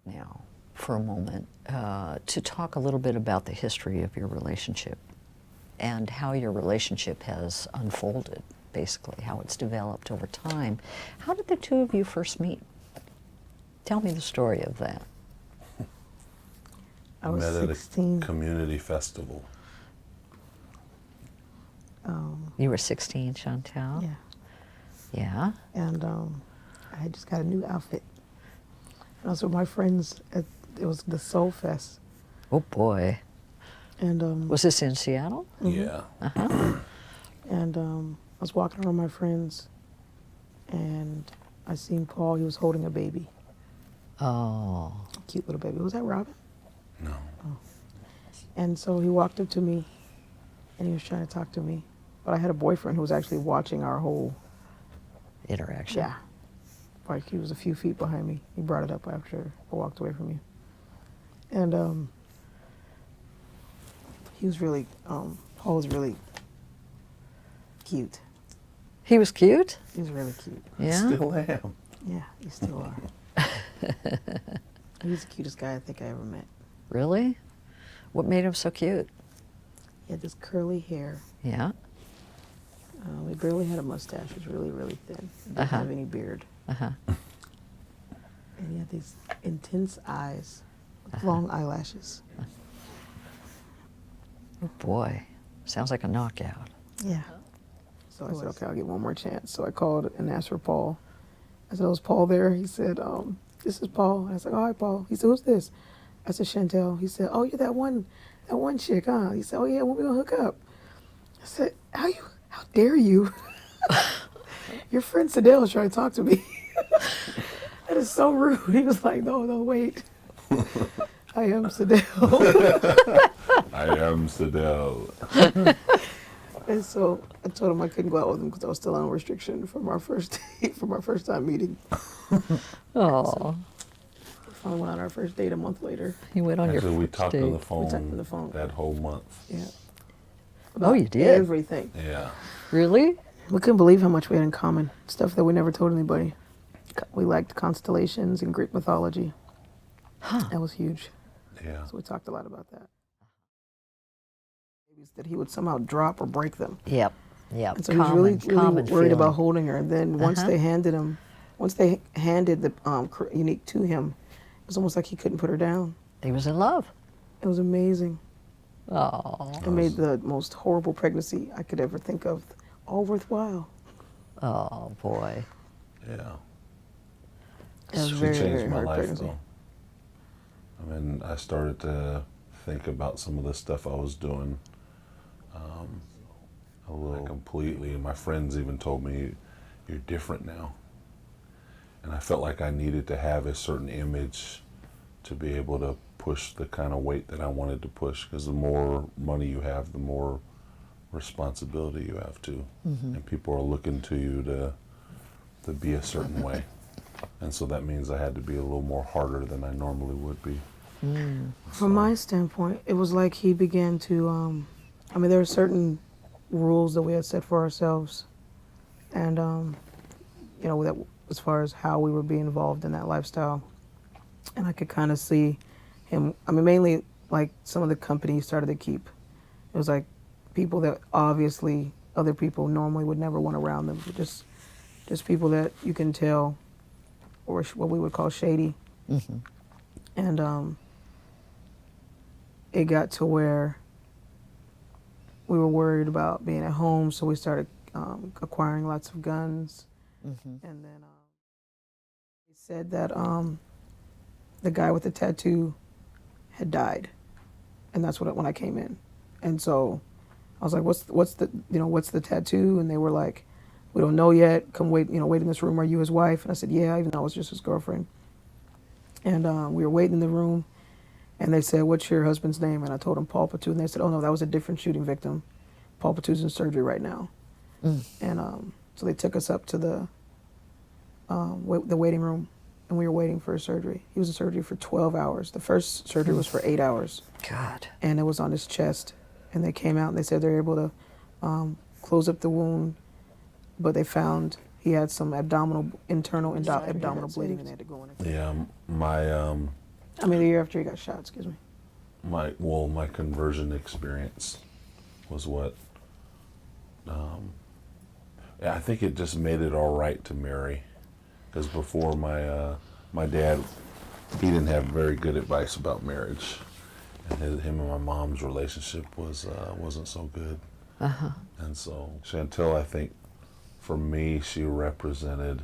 now for a moment to talk a little bit about the history of your relationship and how your relationship has unfolded, basically, how it's developed over time. How did the two of you first meet? Tell me the story of that. I was Met 16. at a community festival. You were 16, Chantel? Yeah. Yeah? And I had just got a new outfit. And I was with my friends at, it was the Soul Fest. Oh boy. And Was this in Seattle? Yeah. and I was walking around with my friends, and I seen Paul. He was holding a baby, Oh. cute little baby. Was that Robin? No. And so he walked up to me, and he was trying to talk to me. But I had a boyfriend who was actually watching our whole, Interaction. yeah. Like he was a few feet behind me. He brought it up after I walked away from you. And he was really, Paul was really cute. He was cute? He was really cute. Yeah? Still am. Yeah, you still are. He's the cutest guy I think I ever met. Really? What made him so cute? He had this curly hair. Yeah? He barely had a mustache. He was really, really thin. Didn't Uh-huh. have any beard. Uh-huh. And he had these intense eyes with long eyelashes. Oh boy. Sounds like a knockout. Yeah. So I said, okay, I'll get one more chance. So I called and asked for Paul. I said, oh, is Paul there? He said, this is Paul. I said, oh, hi, Paul. He said, who's this? I said, Chantel. He said, oh, you're that one chick, huh? He said, oh, yeah, when we gonna hook up? I said, how dare you? Your friend Sadell is trying to talk to me. That is so rude. He was like, no, wait. I am Sadell. I am Sadell. And so I told him I couldn't go out with him because I was still on restriction from our first date, from our first time meeting. Oh. I went on our first date a month later. You went on Actually, your we first talked date. on the phone. We talked on the phone. That whole month. Yeah. Oh, you did? Everything. Yeah. Really? We couldn't believe how much we had in common. Stuff that we never told anybody. We liked constellations and Greek mythology. Huh. That was huge. Yeah. So we talked a lot about that. Babies that he would somehow drop or break them. Yep. Yep. And so he was really, common worried about feeling. holding her. And then once they handed the Unique to him, it was almost like he couldn't put her down. He was in love. It was amazing. Oh. It made the most horrible pregnancy I could ever think of all worthwhile. Oh boy. Yeah. It was She very, changed very my hard life, pregnancy. though. I mean, I started to think about some of the stuff I was doing a little completely. And my friends even told me, you're different now. And I felt like I needed to have a certain image to be able to push the kind of weight that I wanted to push, because the more money you have, the more responsibility you have too. And people are looking to you to be a certain way. And so that means I had to be a little more harder than I normally would be. From my standpoint, it was like he began to, there were certain rules that we had set for ourselves. And, that as far as how we would be involved in that lifestyle. And I could kind of see him, mainly like some of the company he started to keep. It was like people that obviously other people normally would never want around them. Just people that you can tell, or what we would call shady. And it got to where we were worried about being at home, so we started acquiring lots of guns. And then he said that the guy with the tattoo had died, and that's when I came in. And so I was like, what's the tattoo? And they were like, we don't know yet. Come wait, wait in this room. Are you his wife? And I said, yeah, even though I was just his girlfriend. And we were waiting in the room, and they said, what's your husband's name? And I told them Paul Patu, and they said, oh no, that was a different shooting victim. Paul Patu's in surgery right now. And so they took us up to the waiting room, and we were waiting for his surgery. He was in surgery for 12 hours. The first surgery was for 8 hours. God. And it was on his chest. And they came out and they said they were able to close up the wound, but they found he had some internal abdominal bleeding, and they had to go in. Yeah, I mean, the year after he got shot. Excuse me. My conversion experience was what. I think it just made it all right to marry, because before my dad, he didn't have very good advice about marriage, and him and my mom's relationship wasn't so good. And so Chantel, I think, for me, she represented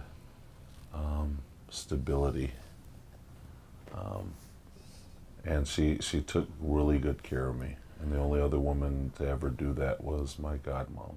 stability, and she took really good care of me. And the only other woman to ever do that was my godmom.